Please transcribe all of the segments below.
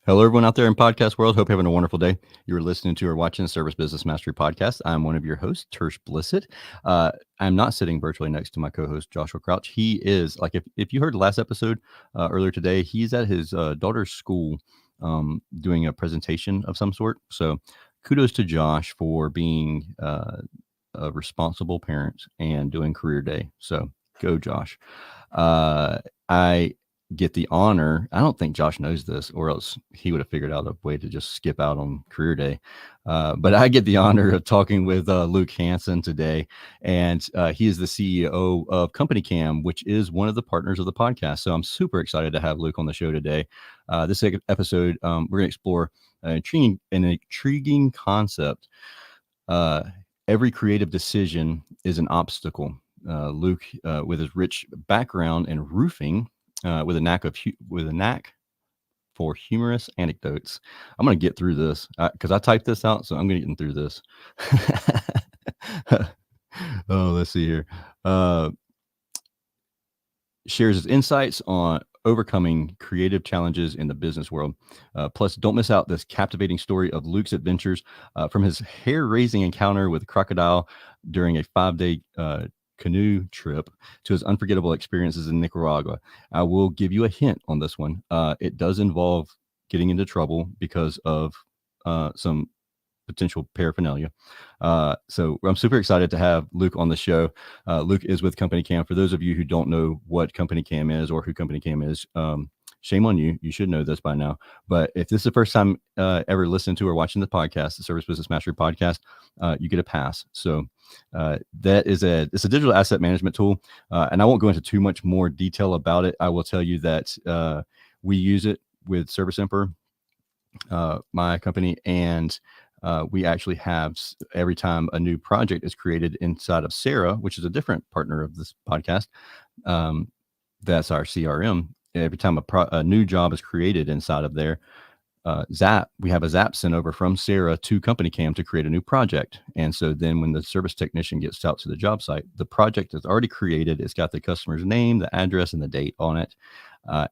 Hello, everyone out there in podcast world. Hope you're having a wonderful day. You're listening to or watching the Service Business Mastery Podcast. I'm one of your hosts, Tersh Blissett. I'm not sitting virtually next to my co-host, Joshua Crouch. He is, like, if you heard the last episode earlier today, he's at his daughter's school doing a presentation of some sort. So kudos to Josh for being a responsible parent and doing career day. So go, Josh. I get the honor. I don't think Josh knows this, or else he would have figured out a way to just skip out on career day. But I get the honor of talking with Luke Hansen today, and he is the CEO of CompanyCam, which is one of the partners of the podcast. So I'm super excited to have Luke on the show today. This episode, we're going to explore an intriguing concept. Every creative decision is an obstacle. Luke, with his rich background in roofing, with a knack for humorous anecdotes. I'm going to get through this because I typed this out, so I'm going to get through this. Let's see here. Shares his insights on overcoming creative challenges in the business world. Plus, don't miss out this captivating story of Luke's adventures from his hair-raising encounter with a crocodile during a 5-day canoe trip to his unforgettable experiences in Nicaragua. I will give you a hint on this one. It does involve getting into trouble because of some potential paraphernalia. So I'm super excited to have Luke on the show. Luke is with CompanyCam. For those of you who don't know what CompanyCam is or who CompanyCam is, shame on you. You should know this by now. But if this is the first time ever listening to or watching the podcast, the Service Business Mastery Podcast, you get a pass. So it's a digital asset management tool. And I won't go into too much more detail about it. I will tell you that we use it with Service Emperor, my company, and we actually have, every time a new project is created inside of Sarah, which is a different partner of this podcast, that's our CRM. Every time a new job is created inside of there, we have a Zap sent over from Sarah to CompanyCam to create a new project. And so then when the service technician gets out to the job site, the project is already created. It's got the customer's name, the address, and the date on it.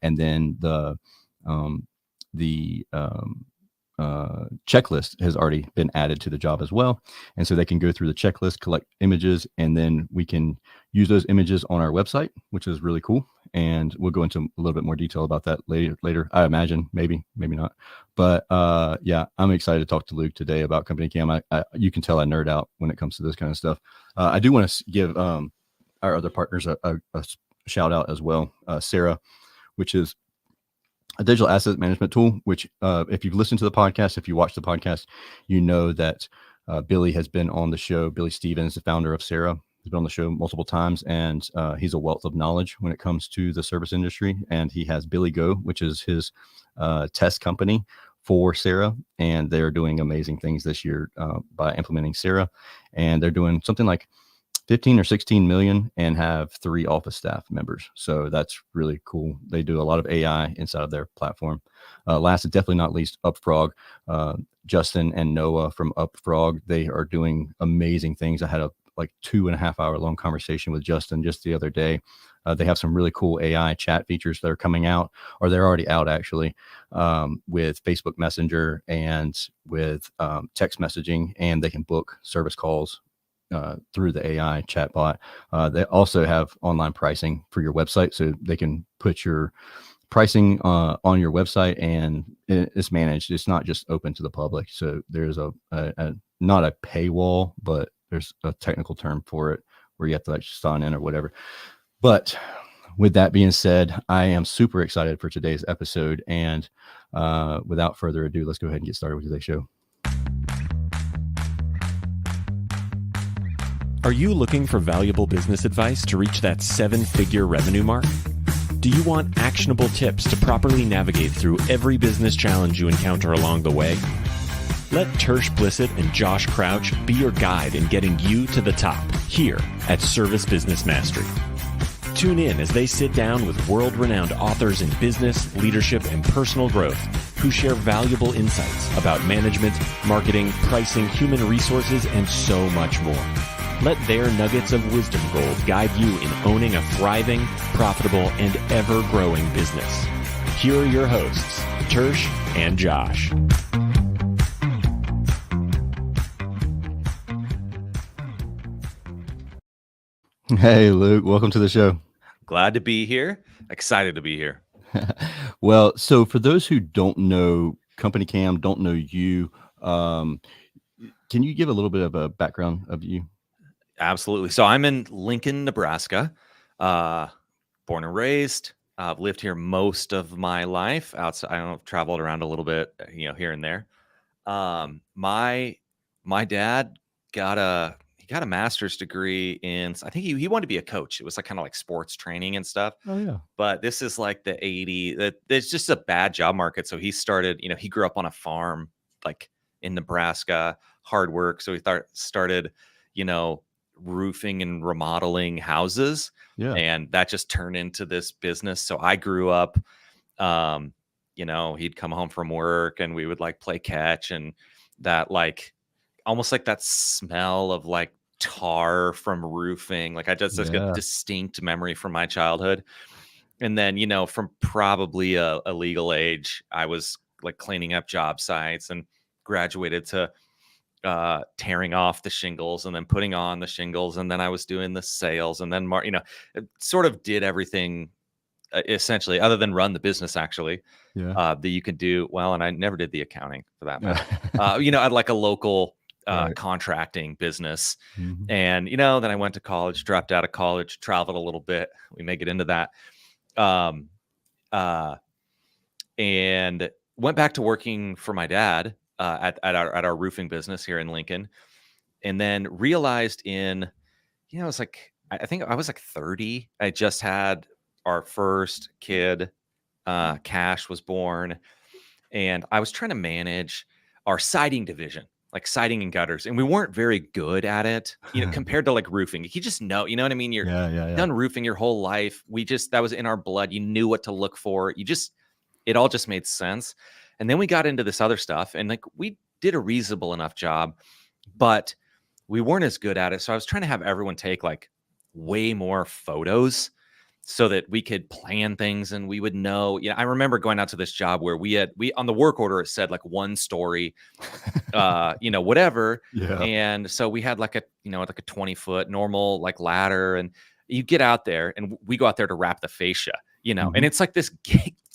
And then the checklist has already been added to the job as well. And so they can go through the checklist, collect images, and then we can use those images on our website, which is really cool. And we'll go into a little bit more detail about that later. I imagine, maybe not. But yeah, I'm excited to talk to Luke today about CompanyCam. You can tell I nerd out when it comes to this kind of stuff. I do want to give our other partners a shout out as well. Sarah, which is a digital asset management tool, which if you've listened to the podcast, if you watch the podcast, you know that Billy has been on the show. Billy Stevens, the founder of Sarah, has been on the show multiple times, and he's a wealth of knowledge when it comes to the service industry. And he has Billy Go, which is his test company for Sarah, and they're doing amazing things this year by implementing Sarah. And they're doing something like 15 or 16 million and have 3 office staff members. So that's really cool. They do a lot of AI inside of their platform. Last and definitely not least, UpFrog. Justin and Noah from UpFrog, they are doing amazing things. I had a 2.5 hour long conversation with Justin just the other day. They have some really cool AI chat features that are coming out, or they're already out actually, with Facebook Messenger and with text messaging, and they can book service calls through the AI chatbot. They also have online pricing for your website, so they can put your pricing on your website, and it's managed. It's not just open to the public. So there's not a paywall, but there's a technical term for it where you have to sign in or whatever. But with that being said, I am super excited for today's episode. And without further ado, let's go ahead and get started with today's show. Are you looking for valuable business advice to reach that 7-figure revenue mark? Do you want actionable tips to properly navigate through every business challenge you encounter along the way? Let Tersh Blissett and Josh Crouch be your guide in getting you to the top here at Service Business Mastery. Tune in as they sit down with world-renowned authors in business, leadership, and personal growth who share valuable insights about management, marketing, pricing, human resources, and so much more. Let their nuggets of wisdom gold guide you in owning a thriving, profitable, and ever-growing business. Here are your hosts, Tersh and Josh. Hey, Luke, welcome to the show. Glad to be here. Excited to be here. Well, so for those who don't know CompanyCam, don't know you, can you give a little bit of a background of you? Absolutely. So I'm in Lincoln, Nebraska, born and raised. I've lived here most of my life. Outside, I don't know, traveled around a little bit, here and there. My dad got a master's degree in. I think he wanted to be a coach. It was like kind of like sports training and stuff. Oh, yeah. But this is like the 80s. There's just a bad job market. So he started. He grew up on a farm, like in Nebraska, hard work. So he started, roofing and remodeling houses, Yeah. and that just turned into this business. So I grew up. He'd come home from work, and we would like play catch, and that like almost like that smell of like tar from roofing. Like that's a Yeah. distinct memory from my childhood. And then, from probably a legal age, I was like cleaning up job sites and graduated to tearing off the shingles and then putting on the shingles. And then I was doing the sales, and then, it sort of did everything essentially, other than run the business actually, Yeah. that you could do well. And I never did the accounting for that matter. Yeah. I'd like a local Right. contracting business. Mhm. And, then I went to college, dropped out of college, traveled a little bit. We may get into that. Um, uh, and went back to working for my dad at our roofing business here in Lincoln. And then realized it's like, I think I was like 30. I just had our first kid. Cash was born, and I was trying to manage our siding division, like siding and gutters, and we weren't very good at it, compared to like roofing. You just know, you know what I mean? You're Yeah. done roofing your whole life. That was in our blood. You knew what to look for. It all just made sense. And then we got into this other stuff, and like we did a reasonable enough job, but we weren't as good at it. So I was trying to have everyone take like way more photos so that we could plan things and we would know. I remember going out to this job where we on the work order, it said like 1 story, whatever. Yeah. And so we had like a 20-foot normal like ladder, and you get out there, and we go out there to wrap the fascia, and it's like this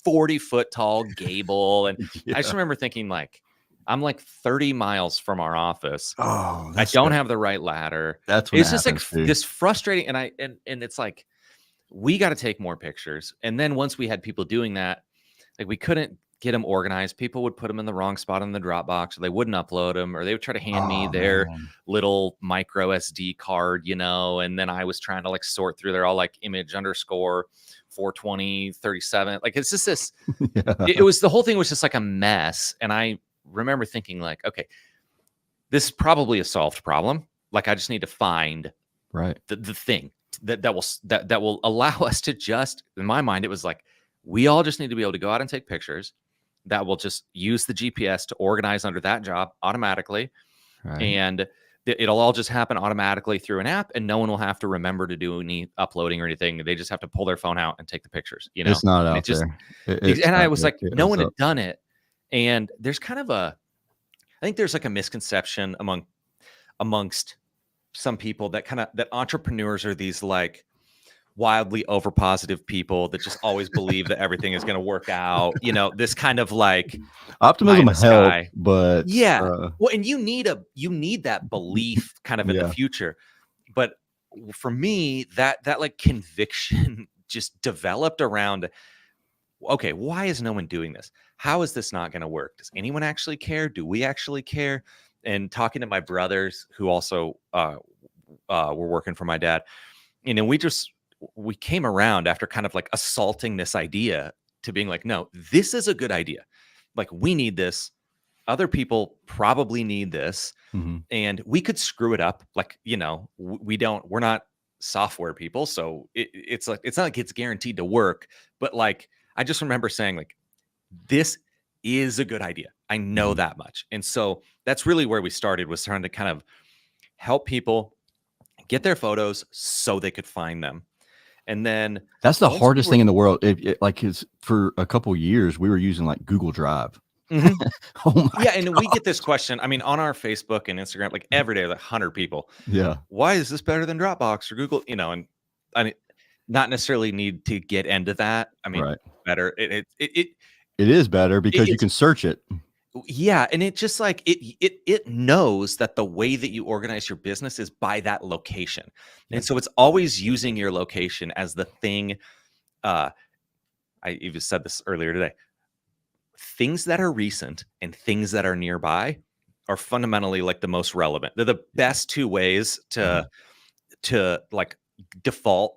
40-foot tall gable. And Yeah. I just remember thinking like, I'm like 30 miles from our office. Oh, I don't have the right ladder. That's when It's it just like happens, too. this frustrating. And it's like, we got to take more pictures. And then once we had people doing that, like we couldn't get them organized. People would put them in the wrong spot in the Dropbox, or they wouldn't upload them, or they would try to hand me their little micro SD card, and then I was trying to like sort through. They're all like image underscore 420 37. Like it's just this, Yeah. it was, the whole thing was just like a mess. And I remember thinking like, okay, this is probably a solved problem. Like I just need to find Right. the thing that will allow us to just, in my mind, it was like, we all just need to be able to go out and take pictures that will just use the GPS to organize under that job automatically. Right. And it'll all just happen automatically through an app, and no one will have to remember to do any uploading or anything. They just have to pull their phone out and take the pictures, It's not And out just, there. It's and I not was there. like, It no is one up. had done it. And there's kind of I think there's like a misconception amongst some people that entrepreneurs are these like wildly over positive people that just always believe that everything is going to work out. This kind of like Optimism pie in the helps, sky. but Yeah. Well, and you need that belief kind of in Yeah. the future. But for me, that like conviction just developed around, okay, why is no one doing this? How is this not going to work? Does anyone actually care? Do we actually care? And talking to my brothers who also were working for my dad, we came around after kind of like assaulting this idea to being like, no, this is a good idea. Like we need this. Other people probably need this. Mhm. And we could screw it up. Like, we're not software people. So it's like, it's not like it's guaranteed to work, but like, I just remember saying like, this is a good idea. I know Mhm. that much. And so that's really where we started, was trying to kind of help people get their photos so they could find them. And then That's the once we hardest were- thing in the world. Like it's for a couple years, we were using like Google Drive. Mhm. Oh my Yeah, and we get this question. I mean, on our Facebook and Instagram, like every day, like 100 people. Yeah. Why is this better than Dropbox or Google? You know, and I mean, not necessarily need to get into that. I mean, Right. better. It It is better because you it's can search it. yeah, and it just like it knows that the way that you organize your business is by that location, Yeah. and so it's always using your location as the thing. I even said this earlier today. Things that are recent and things that are nearby are fundamentally like the most relevant. They're the best two ways to like default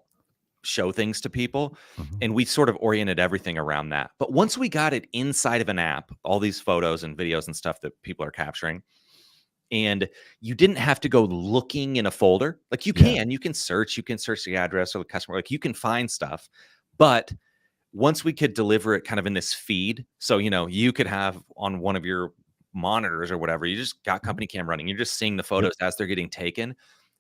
show things to people. Mhm. And we sort of oriented everything around that. But once we got it inside of an app, all these photos and videos and stuff that people are capturing, and you didn't have to go looking in a folder. Like you Yeah. can search the address or the customer, like you can find stuff. But once we could deliver it kind of in this feed, so you could have on one of your monitors or whatever, you just got CompanyCam running, you're just seeing the photos as they're getting taken.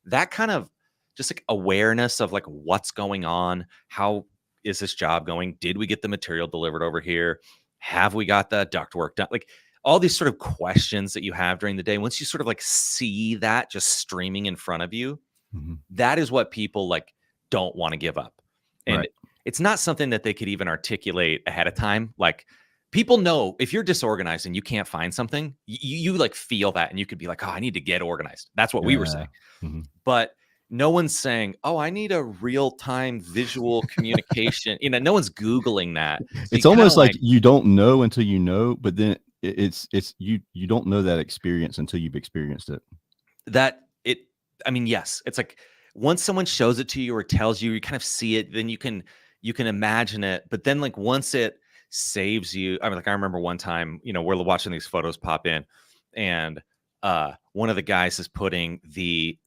That kind of just like awareness of like what's going on, how is this job going, did we get the material delivered over here, have we got the ductwork done, like all these sort of questions that you have during the day. Once you sort of like see that just streaming in front of you, Mhm. that is what people like don't want to give up. And Right. it's not something that they could even articulate ahead of time. Like people know if you're disorganized and you can't find something, you like feel that and you could be like, oh, I need to get organized. That's what we were saying. Mhm. But no one's saying, oh, I need a real-time visual communication. No one's Googling that. So It's you kinda almost like you don't know until you know, but then it's you don't know that experience until you've experienced it. I mean, yes, it's like once someone shows it to you or tells you, you kind of see it, then you can imagine it. But then like once it saves you, I mean, like I remember one time, we're watching these photos pop in, and one of the guys is putting the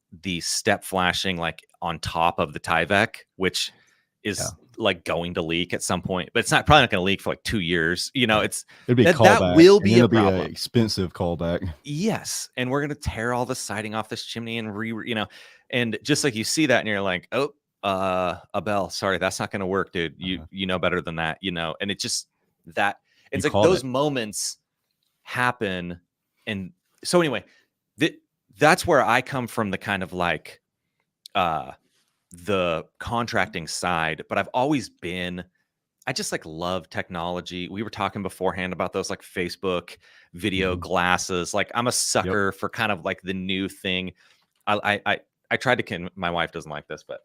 step flashing like on top of the Tyvek, which is like going to leak at some point, but it's probably not going to leak for like 2 years. It's It'd be a that callback. will And be then a it'll be problem. an expensive callback. Yes, and we're gonna tear all the siding off this chimney and and just like you see that and you're like, oh, Abel, sorry, that's not gonna work, dude. You know better than that, and it just that it's You like called those it. moments happen. And so anyway, that's where I come from, the kind of like the contracting side, but I've always been, I just like love technology. We were talking beforehand about those like Facebook video Mhm. glasses. Like I'm a sucker for kind of like the new thing. I tried to my wife doesn't like this, but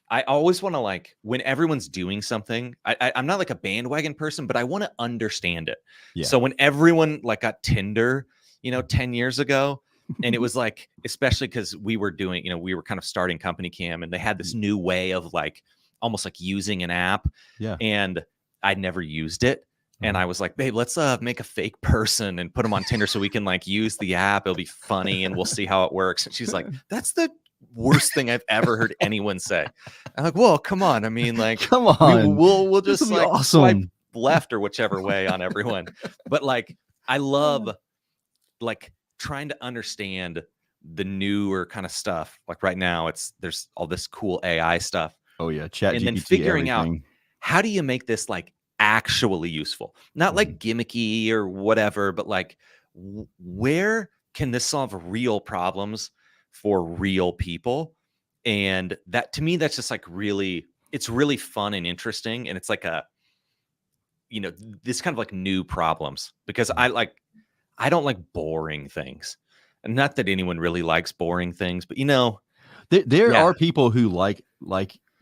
I always want to like when everyone's doing something, I'm not like a bandwagon person, but I want to understand it. Yeah. So when everyone like got Tinder, 10 years ago, and it was like, especially because we were doing, we were kind of starting CompanyCam, and they had this new way of like almost like using an app. Yeah. And I'd never used it. And I was like, babe, let's make a fake person and put them on Tinder so we can like use the app. It'll be funny and we'll see how it works. And she's like, that's the worst thing I've ever heard anyone say. I'm like, well, come on. I mean, like, Come on. we'll This just will be like swipe awesome. left or whichever way on everyone. But like, I love like trying to understand the newer kind of stuff. Like right now, there's all this cool AI stuff. Oh yeah, chat And GPT, then figuring out everything. how do you make this like actually useful, not like gimmicky or whatever, but like where can this solve real problems for real people? And that, to me, that's just like it's really fun and interesting. And it's like this kind of like new problems, because I don't like boring things. And not that anyone really likes boring things, but There Yeah. are people who like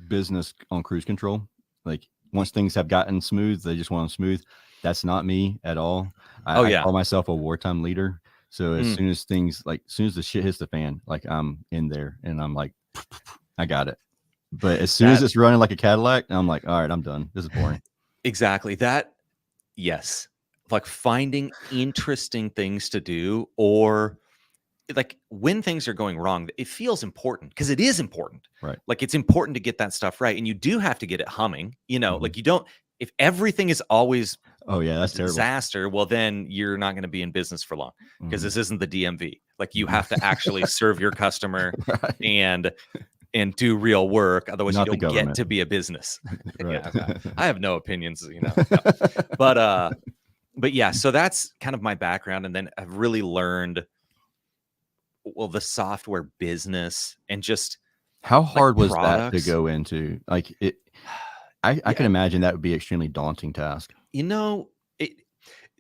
business on cruise control. Like once things have gotten smooth, they just want them smooth. That's not me at all. I call myself a wartime leader. So as soon as the shit hits the fan, like I'm in there and I'm like, I got it. But as soon as it's running like a Cadillac, I'm like, all right, I'm done. This is boring. Exactly. Yes. Like finding interesting things to do, or like when things are going wrong, it feels important because it is important. Right. Like it's important to get that stuff right. And you do have to get it humming, like if everything is always Oh yeah, that's terrible. disaster, well, then you're not going to be in business for long, because this isn't the DMV. Like you have to actually serve your customer. Right. And and do real work. Otherwise, Not you the don't get government. to be a business. Right. I have no opinions, you know. No. But yeah, so that's kind of my background, and then I've really learned the software business and just How like hard was that to products. go into? Like it, I can Yeah, imagine that would be an extremely daunting task. you know, it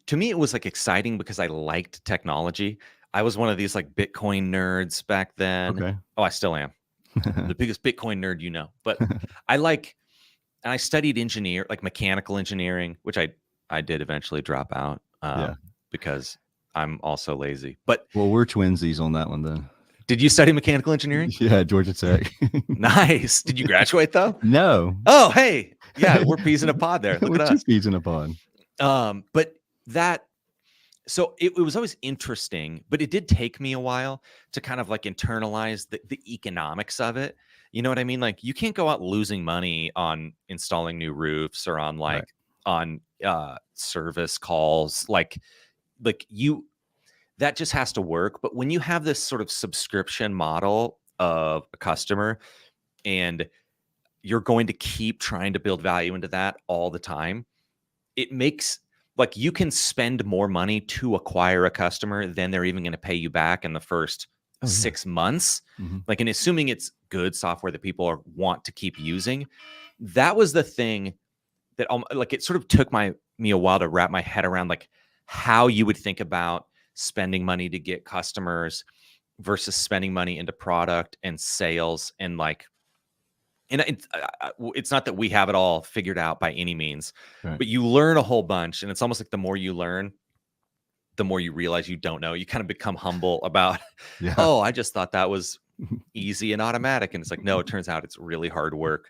to me it was like exciting because I liked technology. I was one of these like Bitcoin nerds back then. Okay. Oh, I still am. I'm the biggest Bitcoin nerd, you know. But I like, and I studied like mechanical engineering, which I did eventually drop out Yeah. because I'm also lazy. But Well, we're twinsies on that one then. did you study mechanical engineering? Yeah, Georgia Tech. Nice. Did you graduate though? No. Oh, hey. Yeah, we're peas in a pod there. Look We're at two us. peas in a pod. But that, so it was always interesting, but it did take me a while to kind of like internalize the economics of it. You know what I mean? Like you can't go out losing money on installing new roofs or on Right. on service calls. Like you, that just has to work. But when you have this sort of subscription model of a customer and you're going to keep trying to build value into that all the time, it makes like you can spend more money to acquire a customer than they're even going to pay you back in the first Oh, yeah. 6 months. Mm-hmm. Like, and assuming it's good software that people want to keep using, that was the thing that like it sort of took me a while to wrap my head around, like how you would think about spending money to get customers versus spending money into product and sales. And like, and it's not that we have it all figured out by any means, Right. but you learn a whole bunch. And it's almost like the more you learn, the more you realize you don't know. You kind of become humble about, Yeah. oh, I just thought that was easy and automatic. And it's like, no, it turns out it's really hard work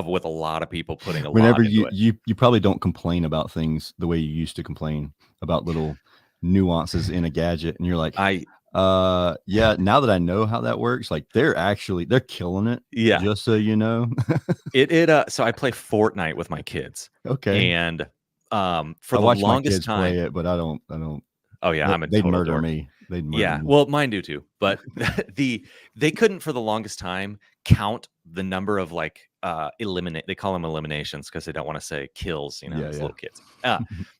with a lot of people putting a Whenever lot into it. you probably don't complain about things the way you used to complain about little nuances in a gadget, and you're like, yeah, now that I know how that works, like they're killing it. Yeah. Just so you know. So I play Fortnite with my kids. Okay. And for I the watch my longest kids time, play it, but I don't. oh yeah, I'm a They'd total murder dork. me. They'd murder Yeah, me. well, mine do too. But they couldn't for the longest time count the number of like they call them eliminations because they don't want to say kills, you know, Yeah, as yeah. little kids.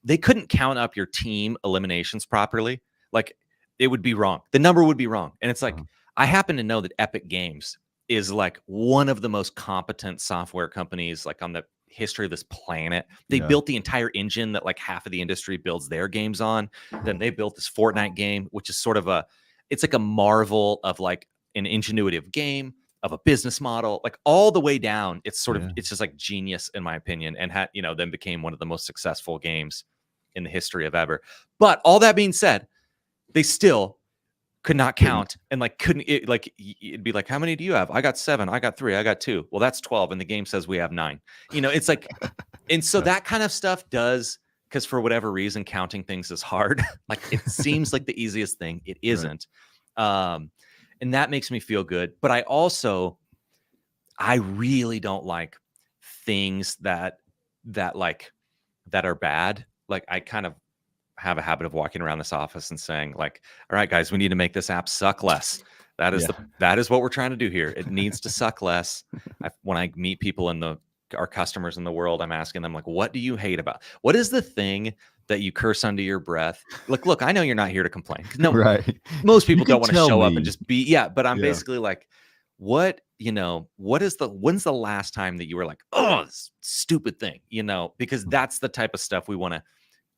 They couldn't count up your team eliminations properly. Like it would be wrong. The number would be wrong. And it's like, I happen to know that Epic Games is like one of the most competent software companies like on the history of this planet. They Yeah. built the entire engine that like half of the industry builds their games on. Then they built this Fortnite game, which is sort of it's like a marvel of like an ingenuity of game, of a business model, like all the way down. It's sort of, it's just like genius in my opinion, and then became one of the most successful games in the history of ever. But all that being said, they still could not count and like it'd be like, how many do you have? I got 7, I got 3, I got 2. Well, that's 12, and the game says we have 9. You know, it's like, and so that kind of stuff does, because for whatever reason, counting things is hard. Like it seems like the easiest thing. It isn't. Right. And that makes me feel good. But I really don't like things that are bad. Like I kind of have a habit of walking around this office and saying like, all right, guys, we need to make this app suck less. That is what we're trying to do here. It needs to suck less. When I meet people our customers in the world, I'm asking them like, what do you hate about? What is the thing that you curse under your breath? Look, I know you're not here to complain. No, right. Most people don't want to show up and just be, but I'm Yeah. basically like, when's the last time that you were like, oh, this stupid thing, because that's the type of stuff we want to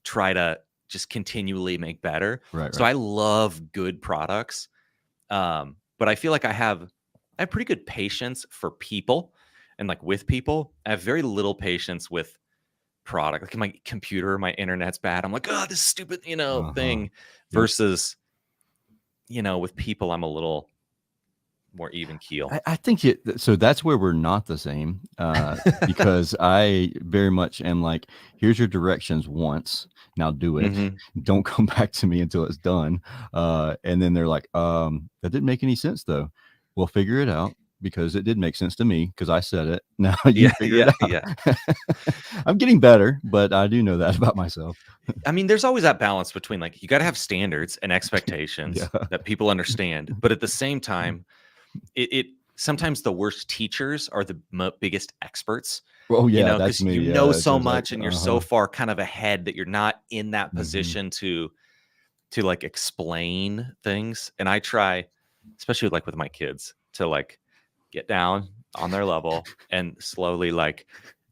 try to just continually make better. Right. So I love good products. But I feel like I have pretty good patience for people and like with people. I have very little patience with product. Like my computer, my internet's bad. I'm like, oh, this stupid, thing versus, with people, I'm a little more even keel. I think so that's where we're not the same, because I very much am like, here's your directions once, now do it. Mm-hmm. Don't come back to me until it's done. And then they're like, that didn't make any sense though. We'll figure it out because it did make sense to me because I said it. Now you figure it out. Yeah. I'm getting better, but I do know that about myself. I mean, there's always that balance between like, you got to have standards and expectations that people understand. But at the same time, sometimes the worst teachers are the biggest experts. Oh yeah, Because that's me. you Yeah, know that's so much exactly. and you're so far kind of ahead that you're not in that position to like explain things. And I try, especially like with my kids, to like get down on their level and slowly like,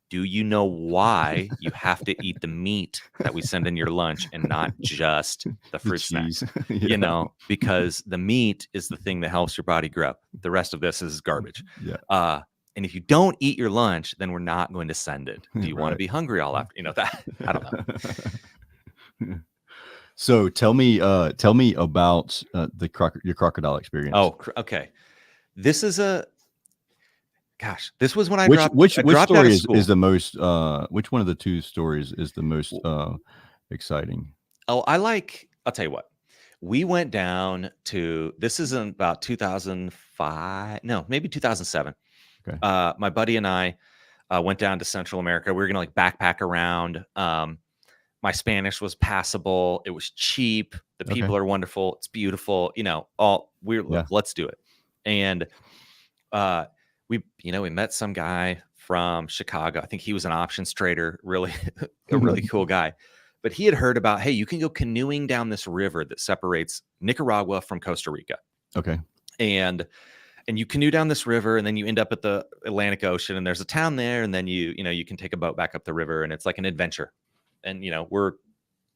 do you know why you have to eat the meat that we send in your lunch and not just the The fruit cheese. snacks? Yeah. Because the meat is the thing that helps your body grow. The rest of this is garbage. Yeah. And if you don't eat your lunch, then we're not going to send it. Do you want to Right. be hungry all after? That I don't know. So tell me about your crocodile experience. Oh, okay. This is this was when I Which dropped out story of is school. the most which one of the two stories is the most exciting? Oh, I'll tell you what. We went down to, this is in about 2005, no, maybe 2007. Okay. My buddy and I went down to Central America. We were gonna like backpack around. My Spanish was passable. It was cheap. The people Okay. are wonderful. It's beautiful. Let's do it. And we met some guy from Chicago. I think he was an options trader, really a really cool guy. But he had heard about, hey, you can go canoeing down this river that separates Nicaragua from Costa Rica. Okay. And you canoe down this river, and then you end up at the Atlantic Ocean, and there's a town there, and then you can take a boat back up the river, and it's like an adventure. And we're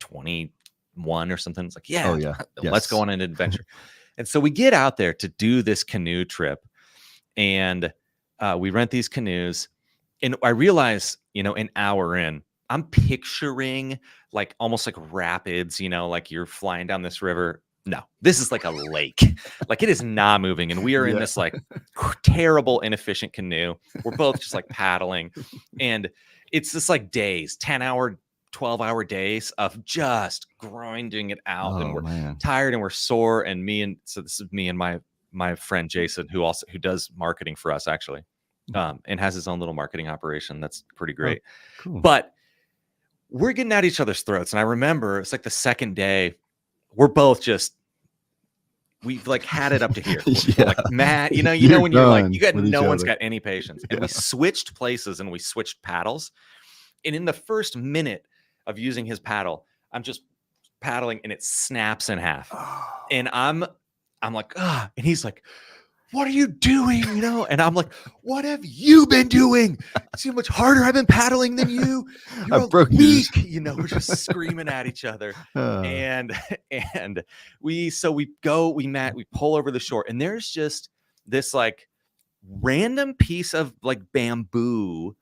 21 or something. It's like, yeah, Oh yeah. let's go Yes. on an adventure. And so we get out there to do this canoe trip, and we rent these canoes. And I realize, an hour in, I'm picturing like almost like rapids, like you're flying down this river. No, this is like a lake. Like it is not moving. And we are in Yeah. this like terrible, inefficient canoe. We're both just like paddling. And it's just like days, 10-hour, 12-hour days of just grinding it out. And Oh we're man. tired and we're sore. And so this is me and my friend Jason, who does marketing for us actually, and has his own little marketing operation. That's pretty great. Oh, cool. But we're getting at each other's throats. And I remember it's like the second day, we're both just, we've like had it up to here. We're like, Matt, when you're like, no one's got any patience. And we switched places and we switched paddles. And in the first minute of using his paddle, I'm just paddling and it snaps in half. And I'm like, and he's like, what are you doing? And I'm like, what have you been doing? See how much harder I've been paddling than you? You're weak. We're just screaming at each other. And we pull over the shore, and there's just this like random piece of like bamboo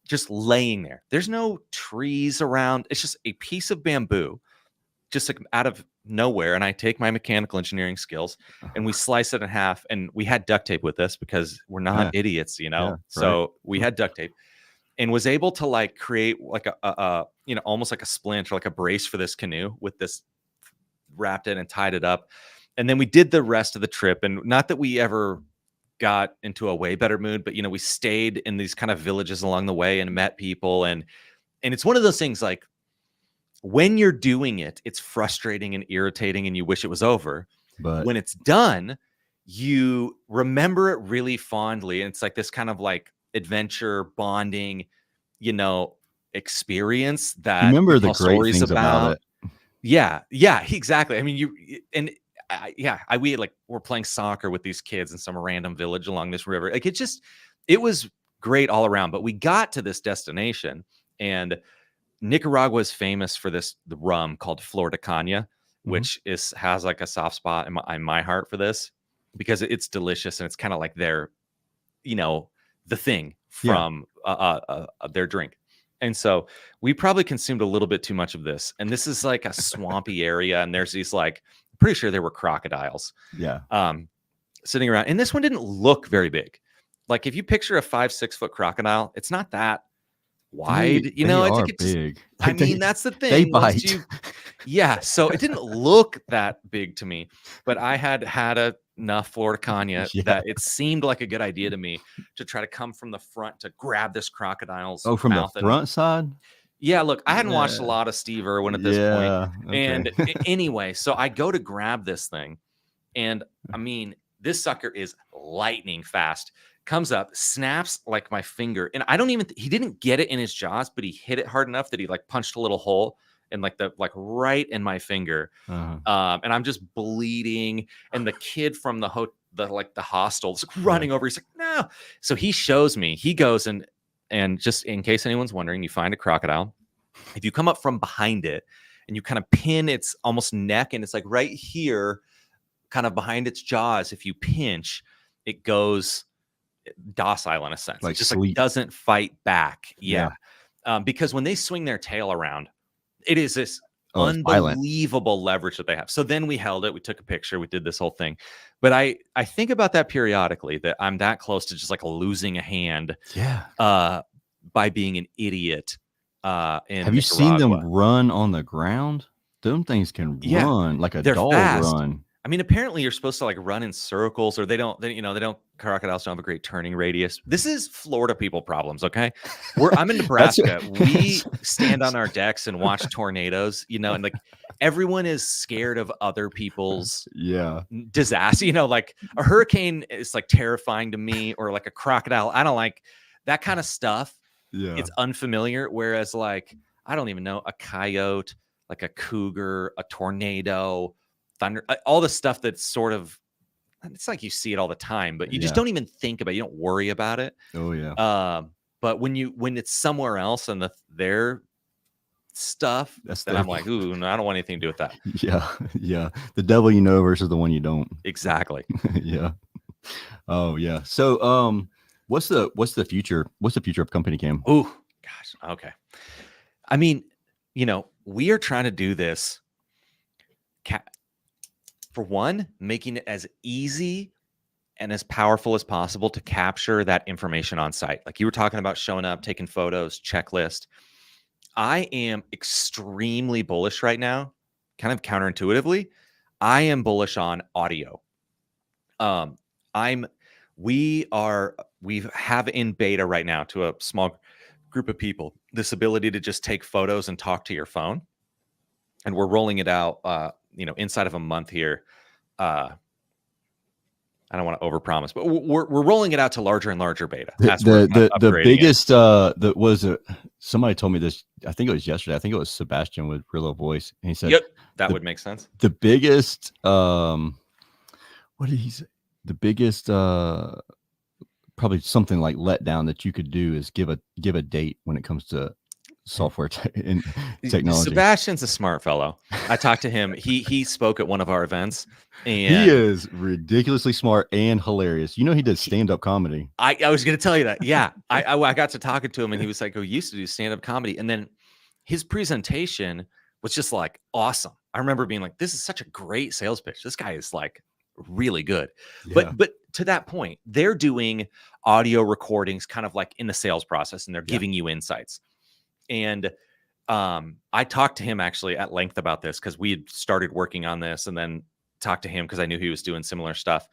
just laying there. There's no trees around. It's just a piece of bamboo just like out of nowhere. And I take my mechanical engineering skills and we slice it in half, and we had duct tape with us because we're not idiots, so we had duct tape, and was able to like create like a almost like a splint or like a brace for this canoe with this, wrapped it and tied it up. And then we did the rest of the trip. And not that we ever got into a way better mood, but we stayed in these kind of villages along the way and met people. And it's one of those things like, when you're doing it, it's frustrating and irritating and you wish it was over. But when it's done, you remember it really fondly. And it's like this kind of like adventure bonding, experience that you remember the great things about it. Yeah, exactly. I mean, we're playing soccer with these kids in some random village along this river. Like it was great all around. But we got to this destination, and Nicaragua is famous for the rum called Flor de Caña, which has like a soft spot in my heart for this, because it's delicious and it's kind of like their, the thing from their drink. And so we probably consumed a little bit too much of this. And this is like a swampy area, and there's these like, I'm pretty sure there were crocodiles. Sitting around. And this one didn't look very big. Like if you picture a 5-6 foot crocodile, it's not that wide, they are big. That's the thing. They bite. So it didn't look that big to me, but I had enough Flor de Caña that it seemed like a good idea to me to try to come from the front to grab this crocodile's from mouth. The front side? Yeah, look, I hadn't watched a lot of Steve Irwin at this point. Okay. And anyway, so I go to grab this thing, and I mean, This sucker is lightning fast. Comes up, snaps like my finger, and I don't even. He didn't get it in his jaws, but he hit it hard enough that he like punched a little hole in like right in my finger, and I'm just bleeding. And the kid from the hostel's running over. He's like, no. So he shows me. He goes and just in case anyone's wondering, you find a crocodile. If you come up from behind it and you kind of pin its almost neck, and it's like right here, kind of behind its jaws. If you pinch, it goes docile in a sense. Like it just like doesn't fight back. Yeah. Because when they swing their tail around, it is this unbelievable leverage that they have. So then we held it, we took a picture, we did this whole thing. But I think about that periodically, that I'm that close to just like losing a hand by being an idiot. Have you seen them run on the ground? Them things can run like a dog run. I mean, apparently you're supposed to like run in circles, or they don't, crocodiles don't have a great turning radius. This is Florida people problems. Okay. I'm in Nebraska. We stand on our decks and watch tornadoes, and like everyone is scared of other people's disaster. Like a hurricane is like terrifying to me, or like a crocodile. I don't like that kind of stuff. Yeah. It's unfamiliar. Whereas like, I don't even know, a coyote, like a cougar, a tornado, thunder, all the stuff that's sort of, it's like you see it all the time, but you just don't even think about it. You don't worry about it. Oh yeah. But when it's somewhere else and their stuff, then I'm like, ooh, no, I don't want anything to do with that. Yeah. The devil you know versus the one you don't. Exactly. Yeah. Oh yeah. So what's the future? What's the future of CompanyCam? Oh gosh. Okay. I mean, we are trying to do this. For one, making it as easy and as powerful as possible to capture that information on site. Like you were talking about showing up, taking photos, checklist. I am extremely bullish right now, kind of counterintuitively. I am bullish on audio. We have in beta right now to a small group of people this ability to just take photos and talk to your phone. And we're rolling it out inside of a month here. I don't want to overpromise, but we're rolling it out to larger and larger beta. The biggest somebody told me this. I think it was yesterday. I think it was Sebastian with Real Voice, and he said, "Yep, that would make sense." The biggest, what did he say? The biggest, probably something like letdown that you could do is give a date when it comes to software and technology. Sebastian's a smart fellow. I talked to him. He spoke at one of our events, and he is ridiculously smart and hilarious. He did stand-up comedy. I was going to tell you that. Yeah, I got to talking to him, and he was like, "Oh, used to do stand-up comedy," and then his presentation was just like awesome. I remember being like, "This is such a great sales pitch. This guy is like really good." Yeah. But to that point, they're doing audio recordings, kind of like in the sales process, and they're giving you insights. And I talked to him actually at length about this because we had started working on this, and then talked to him because I knew he was doing similar stuff.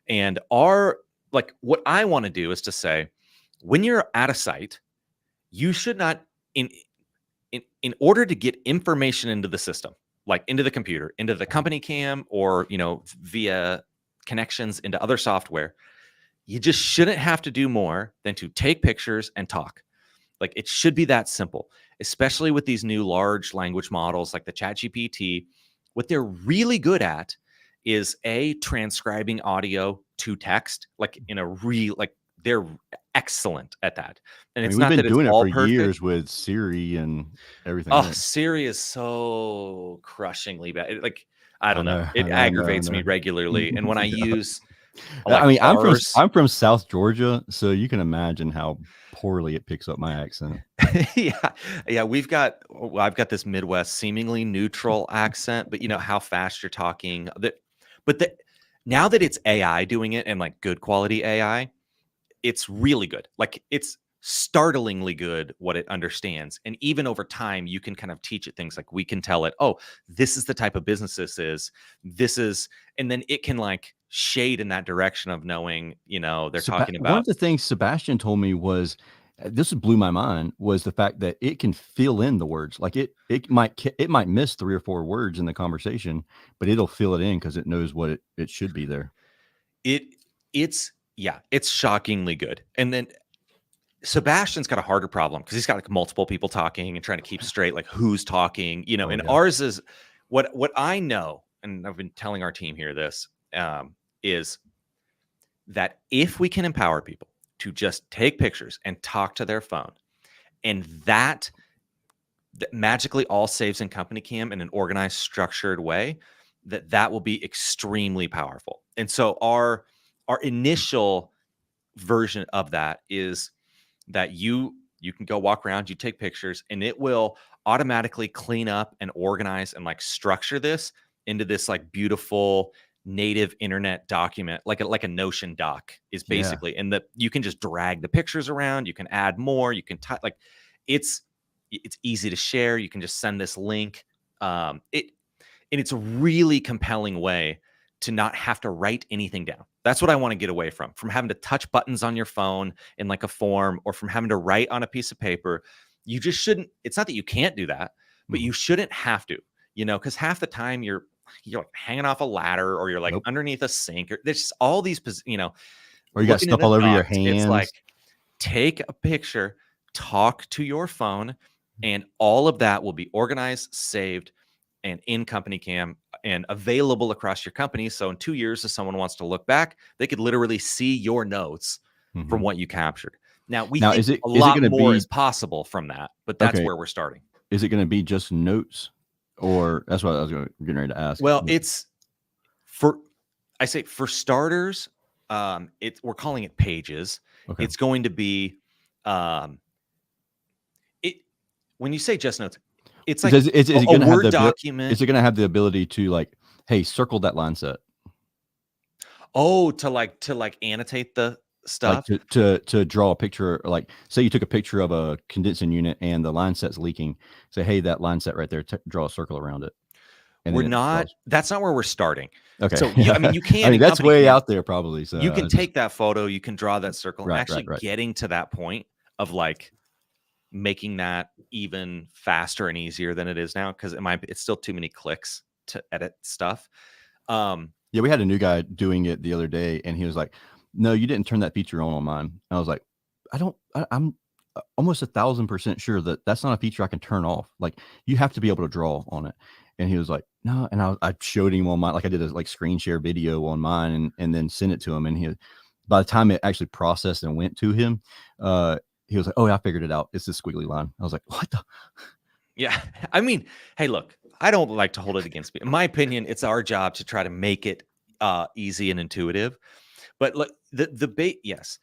And what I want to do is to say, when you're at a site, you should not, in order to get information into the system, like into the computer, into the CompanyCam, or via connections into other software, you just shouldn't have to do more than to take pictures and talk. Like it should be that simple, especially with these new large language models like the ChatGPT. What they're really good at is transcribing audio to text, like they're excellent at that. And it's we've been doing it for years with Siri and everything. Oh, Siri is so crushingly bad. I don't know. It aggravates me regularly. And when I use, I'm from South Georgia, so you can imagine how poorly it picks up my accent. Yeah. I've got this Midwest seemingly neutral accent, but how fast you're talking. Now that it's AI doing it, and like good quality AI, it's really good. Like it's startlingly good what it understands. And even over time, you can kind of teach it things like, we can tell it, oh, this is the type of business this is, and then it can like shade in that direction of knowing, they're talking about. One of the things Sebastian told me was, this blew my mind, was the fact that it can fill in the words. Like it might miss 3 or 4 words in the conversation, but it'll fill it in because it knows what it should be there. It's shockingly good. And then Sebastian's got a harder problem because he's got like multiple people talking and trying to keep straight like who's talking, Oh, and yeah. ours is what I know, and I've been telling our team here this, is that if we can empower people to just take pictures and talk to their phone, and that magically all saves in CompanyCam in an organized, structured way, that will be extremely powerful. And so our initial version of that is that you can go walk around, you take pictures, and it will automatically clean up and organize and like structure this into this like beautiful native internet document, like a Notion doc is Yeah. basically, and that you can just drag the pictures around, you can add more, you can like it's easy to share. You can just send this link. And it's a really compelling way to not have to write anything down. That's what I want to get away from having to touch buttons on your phone in like a form, or from having to write on a piece of paper. You just shouldn't. It's not that you can't do that, but you shouldn't have to, because half the time you're like hanging off a ladder, or you're like Nope. underneath a sink, or there's just all these, Or you got looking in stuff the all over your dots. It's like, hands. take a picture, talk to your phone, and all of that will be organized, saved, and in CompanyCam and available across your company. So in 2 years, if someone wants to look back, they could literally see your notes from Mhm. what you captured. Now, we Now, think is it a is it lot gonna more be is possible from that, but that's okay, where we're starting. is it gonna be just notes? Or that's what I was getting ready to ask. Well, it's for, I say for starters, we're calling it pages. Okay. It's going to be, um, it when you say just notes, it's like Is a it gonna have Word the document. is it gonna have the ability to like, "Hey, circle that line set," Oh, to annotate the like, stuff. to draw a picture, or like, say you took a picture of a condensing unit and the line set's leaking, say, "Hey, that line set right there, draw a circle around it," and We're then it not. draws. That's not where we're starting. Okay. So yeah, I mean, you I can mean, in that's way CompanyCam. out there probably, so You I can was just take that photo, you can draw that circle, and actually right. getting to that point of like making that even faster and easier than it is now, because it's still too many clicks to edit stuff. Yeah, we had a new guy doing it the other day, and he was like, "No, you didn't turn that feature on mine." And I was like, I'm almost 1,000% sure that that's not a feature I can turn off. Like, you have to be able to draw on it." And he was like, "No." And I showed him on mine, like I did a like screen share video on mine, and then sent it to him. And by the time it actually processed and went to him, he was like, "Oh, yeah, I figured it out. It's this squiggly line." I was like, "What the?" Yeah, I mean, hey, look, I don't like to hold it against me. In my opinion, it's our job to try to make it easy and intuitive. But look, the bait, yes.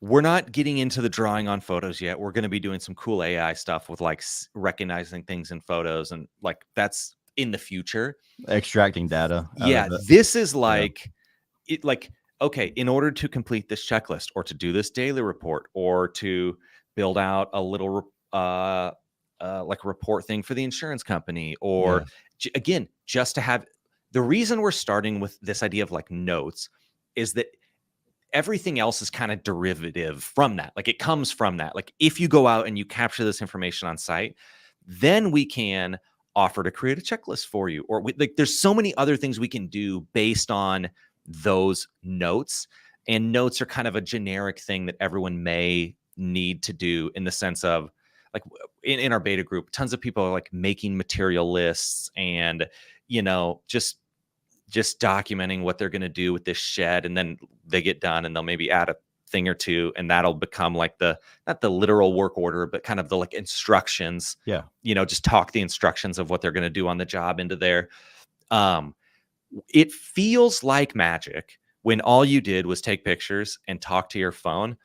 We're not getting into the drawing on photos yet. We're going to be doing some cool AI stuff with like recognizing things in photos, and like that's in the future. Extracting data out Yeah, of it. this is Yeah. like okay, in order to complete this checklist, or to do this daily report, or to build out a little like a report thing for the insurance company, or Yeah. again, just to have, the reason we're starting with this idea of like notes is that everything else is kind of derivative from that. Like it comes from that. Like if you go out and you capture this information on site, then we can offer to create a checklist for you. Or like there's so many other things we can do based on those notes. And notes are kind of a generic thing that everyone may need to do, in the sense of like in our beta group, tons of people are like making material lists, and just documenting what they're going to do with this shed, and then they get done and they'll maybe add a thing or two, and that'll become like not the literal work order, but kind of the like instructions, Yeah. just talk the instructions of what they're going to do on the job into there. It feels like magic when all you did was take pictures and talk to your phone,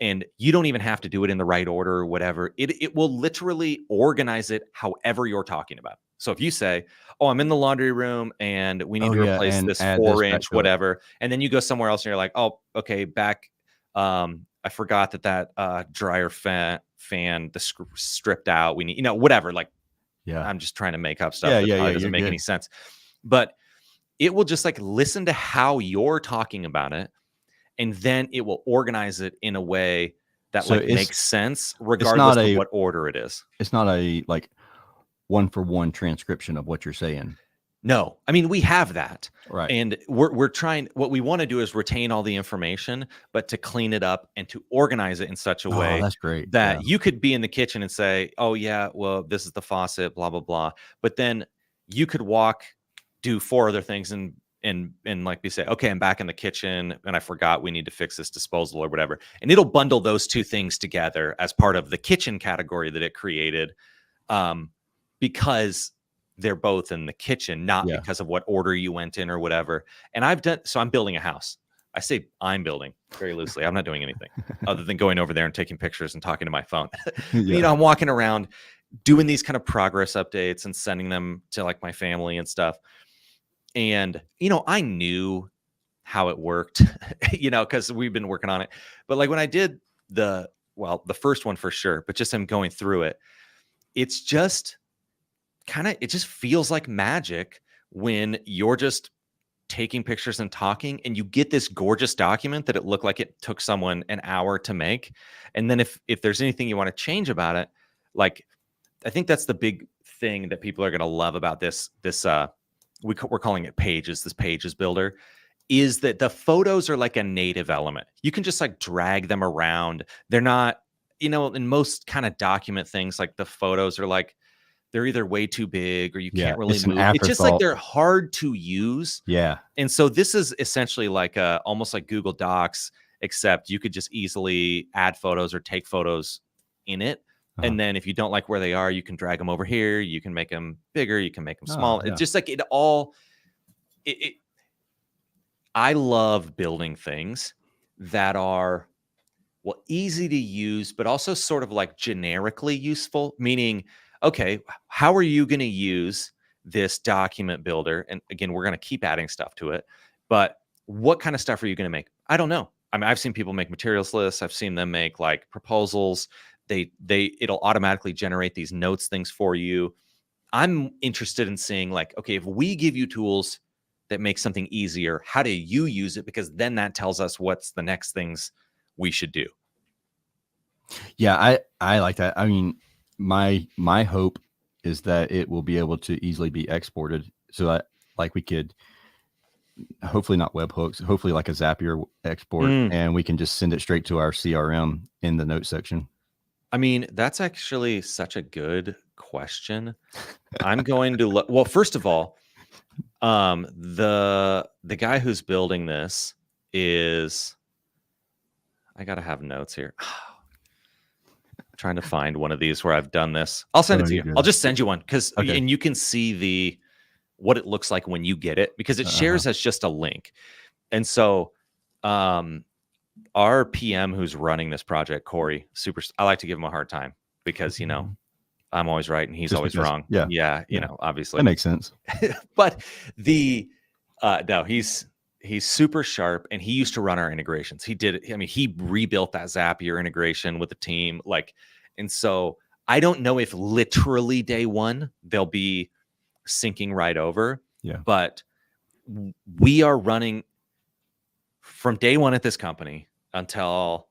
and you don't even have to do it in the right order or whatever. It will literally organize it however you're talking about. So if you say, "Oh, I'm in the laundry room and we need Oh, to yeah, replace and this add this back 4-inch to it. whatever," and then you go somewhere else and you're like, "Oh, okay, back. I forgot that dryer fan the stripped out. We need whatever." Like Yeah. I'm just trying to make up stuff Yeah, that yeah, probably yeah, doesn't you're make any good. sense, but it will just like listen to how you're talking about it, and then it will organize it in a way that So like makes sense it's regardless not of a what order it is. like one for one transcription of what you're saying. No, I mean, we have that. Right. And we're trying, what we want to do is retain all the information, but to clean it up and to organize it in such a Oh, way that's great. Yeah. that you could be in the kitchen and say, oh yeah, well, this is the faucet, blah, blah, blah. But then you could do 4 other things and like we say, okay, I'm back in the kitchen and I forgot we need to fix this disposal or whatever. And it'll bundle those 2 things together as part of the kitchen category that it created. Because they're both in the kitchen, not Yeah. because of what order you went in or whatever. And I'm building a house. I say I'm building very loosely. I'm not doing anything other than going over there and taking pictures and talking to my phone. Yeah. I'm walking around doing these kind of progress updates and sending them to like my family and stuff. And, I knew how it worked, because we've been working on it. But like when I did the first one for sure, but just I'm going through it, it's just it just feels like magic when you're just taking pictures and talking and you get this gorgeous document that it looked like it took someone an hour to make. And then if there's anything you want to change about it, like, I think that's the big thing that people are going to love about this we're calling it Pages, this Pages builder, is that the photos are like a native element. You can just like drag them around. They're not, in most kind of document things, like the photos are like, they're either way too big or you can't really it's an move. It's just like afterthought. they're hard to use. Yeah. And so this is essentially like almost like Google Docs, except you could just easily add photos or take photos in it. Uh-huh. And then if you don't like where they are, you can drag them over here. You can make them bigger. You can make them small. Yeah. It's just like I love building things that are, easy to use, but also sort of like generically useful, meaning, okay, how are you going to use this document builder? And again, we're going to keep adding stuff to it, but what kind of stuff are you going to make? I don't know. I mean, I've seen people make materials lists. I've seen them make like proposals. It'll automatically generate these notes things for you. I'm interested in seeing like, okay, if we give you tools that make something easier, how do you use it? Because then that tells us what's the next things we should do. Yeah, I like that. I mean, my hope is that it will be able to easily be exported, so that like we could hopefully not webhooks, hopefully like a Zapier export, and we can just send it straight to our CRM in the note section. I mean, that's actually such a good question. I'm going to look. Well, first of all, the guy who's building this is. I gotta have notes here. Trying to find one of these where I've done this. I'll send it to you. Good. I'll just send you one and you can see what it looks like when you get it, because it shares as just a link. And so, our PM who's running this project, Corey, I like to give him a hard time because, I'm always right and he's always wrong. Yeah. Obviously that makes sense. But no, he's super sharp and he used to run our integrations. He did it. I mean, he rebuilt that Zapier integration with the team. And so I don't know if literally day one, they'll be syncing right over. Yeah. But we are running from day one at this company until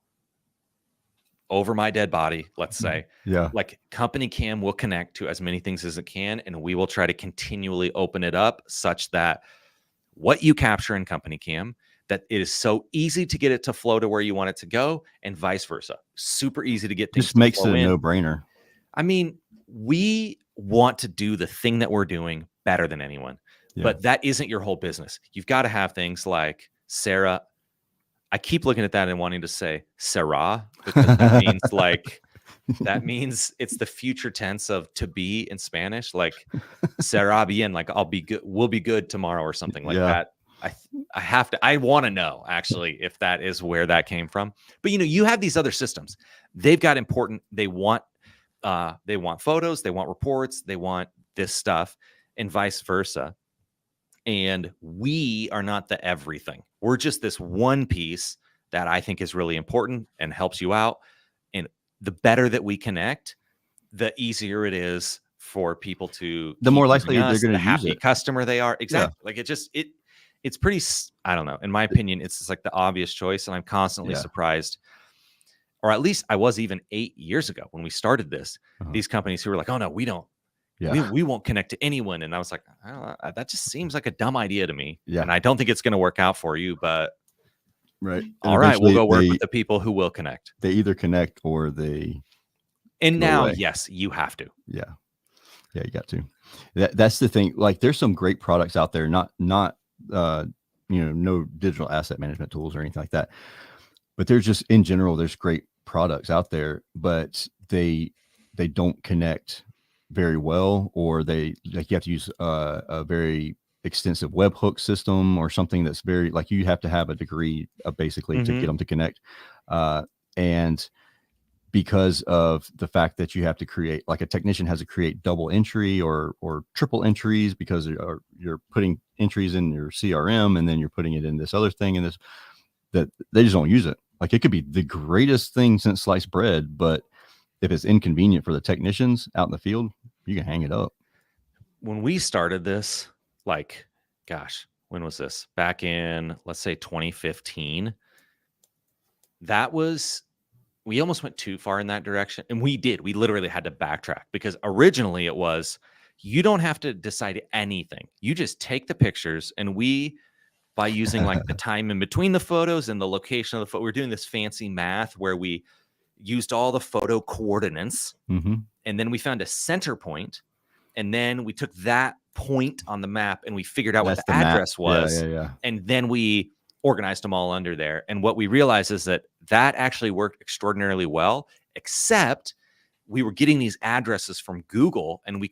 over my dead body, let's say. Yeah. Like CompanyCam will connect to as many things as it can, and we will try to continually open it up such that what you capture in CompanyCam, that it is so easy to get it to flow to where you want it to go, and vice versa. Super easy to get things. Just makes it a no-brainer. I mean, we want to do the thing that we're doing better than anyone, but that isn't your whole business. You've got to have things like Sarah. I keep looking at that and wanting to say Sarah, because that means it's the future tense of to be in Spanish, like será bien, like I'll be good, we'll be good tomorrow or something like that. I want to know actually if that is where that came from. But you have these other systems. They've got they want photos, they want reports, they want this stuff, and vice versa. And we are not the everything. We're just this one piece that I think is really important and helps you out. And the better that we connect, the easier it is for people to. The more likely they're going to use happy it. Customer they are. Exactly. Like it's pretty. I don't know. In my opinion, it's just like the obvious choice, and I'm constantly surprised. Or at least I was even 8 years ago when we started this. These companies who were like, "Oh no, we don't Yeah. We won't connect to anyone. And I was like, I don't know, that just seems like a dumb idea to me. Yeah. And I don't think it's going to work out for you, but Right. all right, we'll Eventually go work with the people who will connect. they either connect or they And go now, away. yes, you have to. Yeah. Yeah, you got to. That's the thing. Like, there's some great products out there, not no digital asset management tools or anything like that. But there's just, in general, there's great products out there, but they don't connect very well, or you have to use a very extensive webhook system or something that's very, like, you have to have a degree basically to get them to connect. And because of the fact that you have to create, like, a technician has to create double entry or triple entries, because you're putting entries in your CRM and then you're putting it in this other thing, and that they just don't use it. Like, it could be the greatest thing since sliced bread, but if it's inconvenient for the technicians out in the field, you can hang it up. When we started this, like, gosh, when was this? Back in, let's say 2015. We almost went too far in that direction. And we literally had to backtrack, because originally it was, you don't have to decide anything. You just take the pictures, and by using like the time in between the photos and the location of the photo, we're doing this fancy math where we used all the photo coordinates, and then we found a center point, and then we took that point on the map and we figured out what the address was. Yeah. And then we organized them all under there. And what we realized is that actually worked extraordinarily well, except we were getting these addresses from Google, and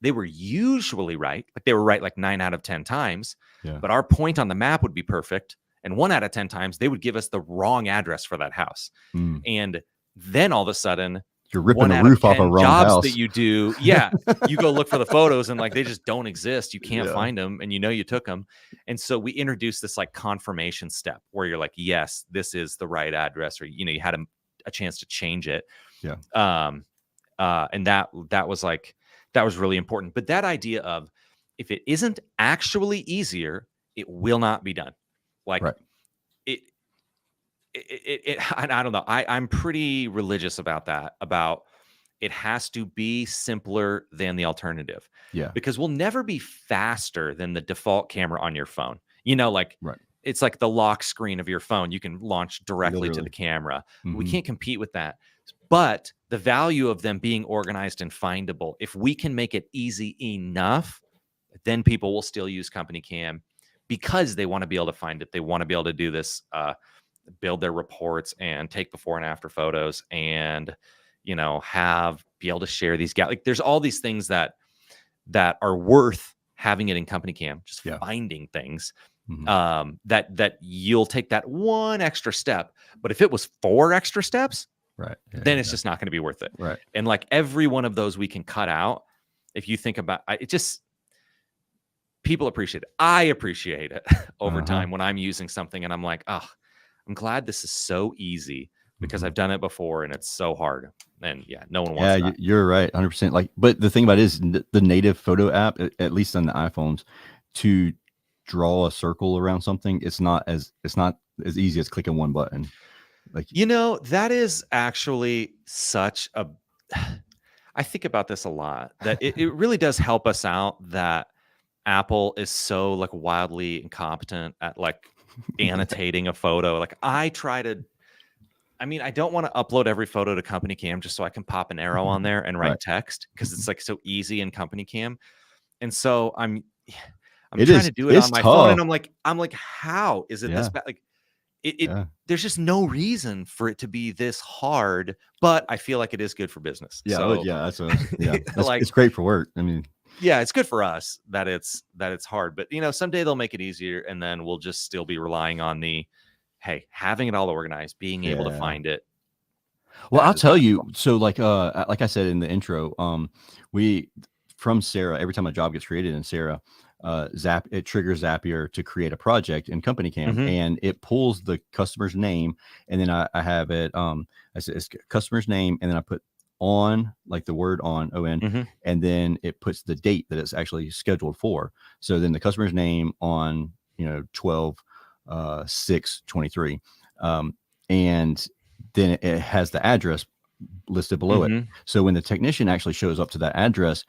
they were usually right. Like, they were right like 9 out of 10 times, but our point on the map would be perfect. And 1 out of 10 times they would give us the wrong address for that house. And then all of a sudden, you're ripping the roof off a wrong house that you do. Yeah. You go look for the photos, and like, they just don't exist. You can't find them, and you took them. And so we introduced this like confirmation step where you're like, yes, this is the right address, or, you had a chance to change it. Yeah. And that was really important. But that idea of, if it isn't actually easier, it will not be done. Like, right. I don't know. I'm pretty religious about that. About, it has to be simpler than the alternative. Yeah. Because we'll never be faster than the default camera on your phone. Like, right. It's like the lock screen of your phone. You can launch directly to the camera. We can't compete with that. But the value of them being organized and findable, if we can make it easy enough, then people will still use CompanyCam, because they want to be able to find it. They want to be able to do this, build their reports and take before and after photos, and be able to share these like, there's all these things that are worth having it in CompanyCam, just finding things. That you'll take that one extra step, but if it was 4 extra steps, right, then it's just not going to be worth it. Right. And like, every one of those we can cut out. If you think about it, just, people appreciate it. I appreciate it over time when I'm using something and I'm like, oh, I'm glad this is so easy, because I've done it before and it's so hard. And no one wants that. You're right, 100%. Like, but the thing about it is, the native photo app, at least on the iPhones, to draw a circle around something, it's not as easy as clicking one button. Like, that is actually such a, I think about this a lot, that it really does help us out that Apple is so like wildly incompetent at like annotating a photo. Like, I don't want to upload every photo to CompanyCam just so I can pop an arrow on there and write text, because it's like so easy in CompanyCam. And so I'm trying to do it on my phone, and I'm like, how is it this bad? Like, there's just no reason for it to be this hard, but I feel like it is good for business. That's like, it's great for work. I mean, it's good for us that it's hard, but someday they'll make it easier, and then we'll just still be relying on having it all organized, being able to find it. Well, I'll tell you. So like I said in the intro, from Sarah, every time a job gets created in Sarah, it triggers Zapier to create a project in CompanyCam, and it pulls the customer's name, and then I have it. I said it's customer's name, and then I put on, like the word on, on, and then it puts the date that it's actually scheduled for. So then the customer's name on 12/6/23, and then it has the address listed below it. So when the technician actually shows up to that address,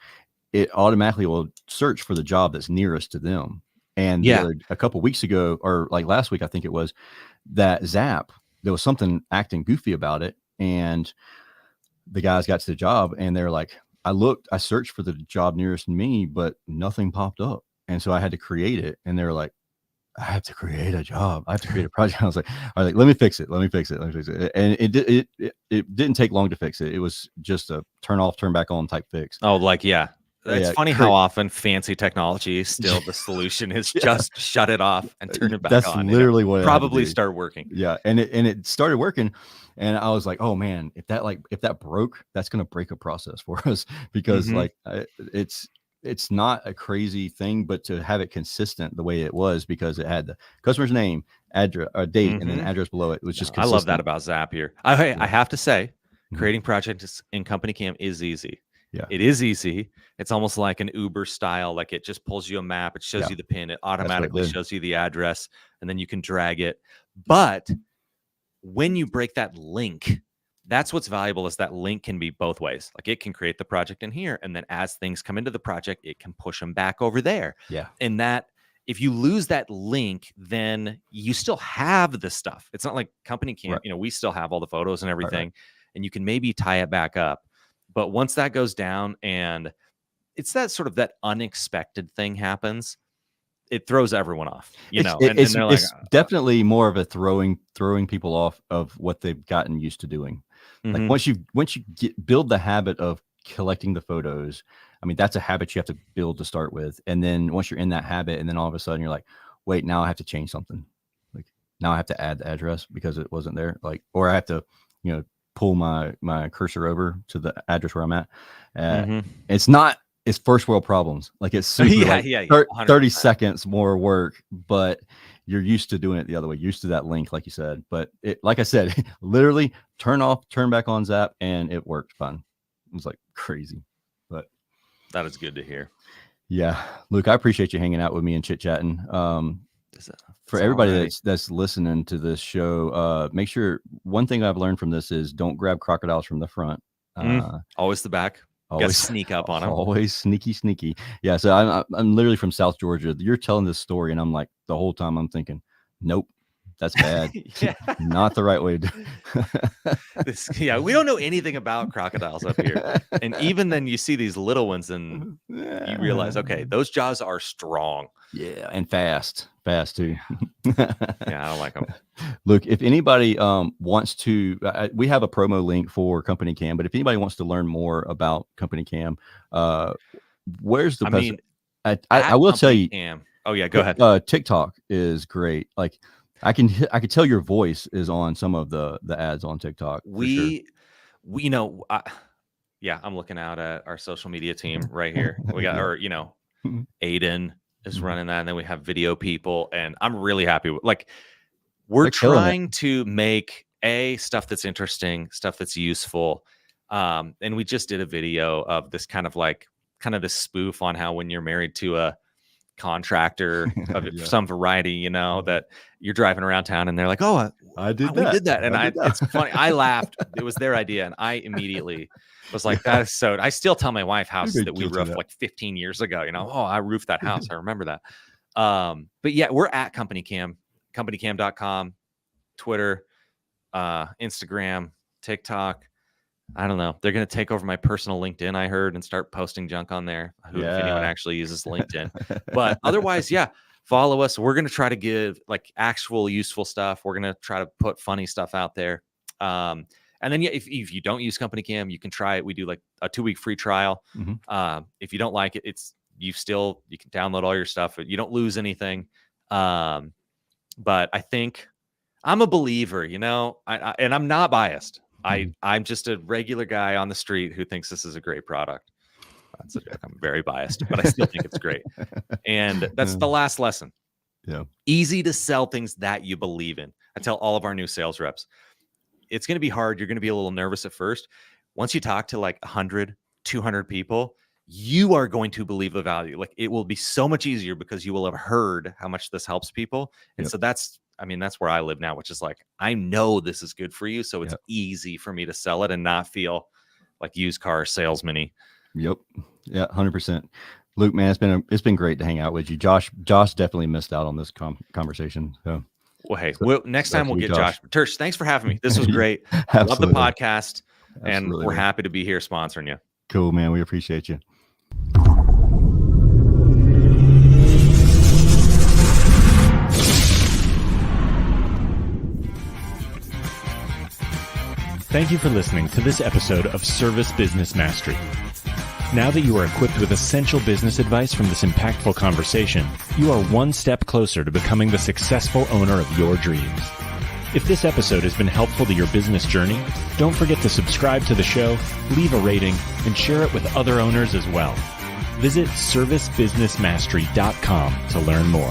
it automatically will search for the job that's nearest to them. And a couple weeks ago, or like last week, I think it was, that Zap, there was something acting goofy about it. And the guys got to the job and they're like, I searched for the job nearest to me, but nothing popped up. And so I had to create it. And they're like, I have to create a job. I have to create a project. I was like, let me fix it. Let me fix it. And it didn't take long to fix it. It was just a turn off, turn back on type fix. Oh, like, yeah. It's funny how often fancy technology is still the solution is just shut it off and turn it back on. That's literally what probably start working. Yeah. And it started working. And I was like, oh man, if that broke, that's going to break a process for us, because it's not a crazy thing, but to have it consistent the way it was, because it had the customer's name, address, date, and then address below it. It was just consistent. I love that about Zapier. I have to say, creating projects in CompanyCam is easy. Yeah, it is easy. It's almost like an Uber style. Like, it just pulls you a map. It shows you the pin. It automatically shows you the address, and then you can drag it. But when you break that link, that's what's valuable, is that link can be both ways. Like, it can create the project in here, and then as things come into the project, it can push them back over there. Yeah. And that, if you lose that link, then you still have the stuff. It's not like CompanyCam, right. We still have all the photos and everything, and you can maybe tie it back up. But once that goes down, and it's that sort of that unexpected thing happens, it throws everyone off, It's they're like, definitely more of a throwing people off of what they've gotten used to doing. Like, once you build the habit of collecting the photos, I mean, that's a habit you have to build to start with. And then once you're in that habit, and then all of a sudden you're like, wait, now I have to change something. Like, now I have to add the address because it wasn't there. Like, or I have to, pull my cursor over to the address where I'm at. It's first world problems. Like, it's super 30 seconds more work, but you're used to doing it the other way. You're used to that link, like you said. But like I said, literally turn off, turn back on Zap, and it worked fine. It was like crazy. But that is good to hear. Yeah, Luke, I appreciate you hanging out with me and chit chatting. For everybody that's listening to this show, make sure, one thing I've learned from this is don't grab crocodiles from the front. Always the back. Always sneak up on them. Always sneaky. Yeah. So I'm literally from South Georgia. You're telling this story, and I'm like, the whole time I'm thinking, nope, that's bad. Not the right way to do. We don't know anything about crocodiles up here. And even then, you see these little ones, and you realize, okay, those jaws are strong. Yeah, and fast too. I don't like them. Look, if anybody wants to, we have a promo link for CompanyCam, but if anybody wants to learn more about CompanyCam, where's the best? I will tell you. Oh yeah, go ahead. TikTok is great. Like, I can tell your voice is on some of the ads on TikTok. We I'm looking out at our social media team right here. We got Aiden is running that, and then we have video people, and I'm really happy with, like, we're trying to make stuff that's interesting, stuff that's useful. And we just did a video of this kind of this spoof on how, when you're married to a contractor of some variety, that you're driving around town and they're like, oh, we did that. And it's funny. I laughed. It was their idea. And I immediately was like, that is so. I still tell my wife houses that we roofed like 15 years ago, oh, I roofed that house. I remember that. But yeah, we're at CompanyCam, companycam.com, Twitter, Instagram, TikTok. I don't know. They're going to take over my personal LinkedIn, I heard, and start posting junk on there. If anyone actually uses LinkedIn. But otherwise, follow us. We're going to try to give like actual useful stuff. We're going to try to put funny stuff out there. And then if you don't use CompanyCam, you can try it. We do like a 2-week free trial. If you don't like it, you can download all your stuff. You don't lose anything. But I think I'm a believer, and I'm not biased. I'm just a regular guy on the street who thinks this is a great product. That's a joke. I'm very biased, but I still think it's great. And that's the last lesson. Yeah. Easy to sell things that you believe in. I tell all of our new sales reps, it's going to be hard. You're going to be a little nervous at first. Once you talk to like 100, 200 people, you are going to believe the value. Like, it will be so much easier because you will have heard how much this helps people. And so that's where I live now, which is like, I know this is good for you. So it's easy for me to sell it and not feel like used car salesman-y. Yep. Yeah, 100%. Luke, man, it's been great to hang out with you. Josh definitely missed out on this conversation. So, Well, hey, so next time we'll to you, get Josh. Tersh, thanks for having me. This was Yeah, great. Love the absolutely. podcast, and Absolutely, we're man. happy to be here sponsoring you. Cool, man. We appreciate you. Thank you for listening to this episode of Service Business Mastery. Now that you are equipped with essential business advice from this impactful conversation, you are one step closer to becoming the successful owner of your dreams. If this episode has been helpful to your business journey, don't forget to subscribe to the show, leave a rating, and share it with other owners as well. Visit servicebusinessmastery.com to learn more.